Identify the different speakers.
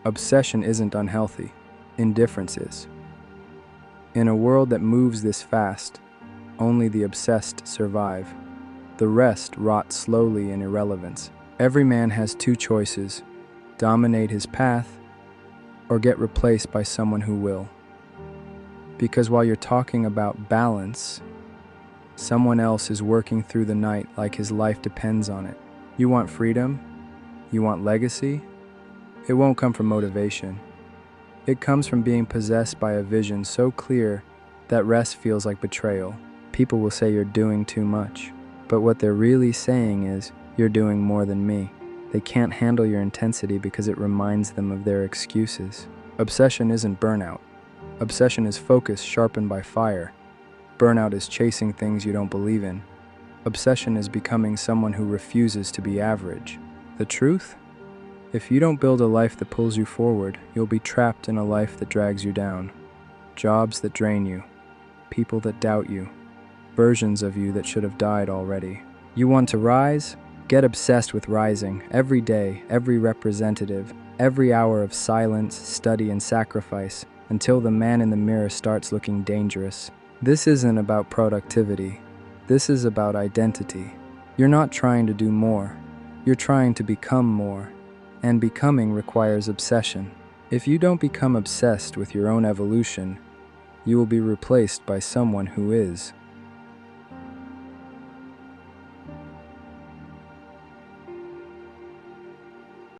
Speaker 1: Obsession isn't unhealthy. Indifference is. In a world that moves this fast, only the obsessed survive. The rest rot slowly in irrelevance. Every man has two choices: dominate his path or get replaced by someone who will. Because while you're talking about balance, someone else is working through the night like his life depends on it. You want freedom? You want legacy? It won't come from motivation. It comes from being possessed by a vision so clear that rest feels like betrayal. People will say you're doing too much, but what they're really saying is, you're doing more than me. They can't handle your intensity because it reminds them of their excuses. Obsession isn't burnout. Obsession is focus sharpened by fire. Burnout is chasing things you don't believe in. Obsession is becoming someone who refuses to be average. The truth? If you don't build a life that pulls you forward, you'll be trapped in a life that drags you down. Jobs that drain you. People that doubt you. Versions of you that should have died already. You want to rise? Get obsessed with rising. Every day, every representative, every hour of silence, study, and sacrifice, until the man in the mirror starts looking dangerous. This isn't about productivity. This is about identity. You're not trying to do more. You're trying to become more. And becoming requires obsession. If you don't become obsessed with your own evolution, you will be replaced by someone who is.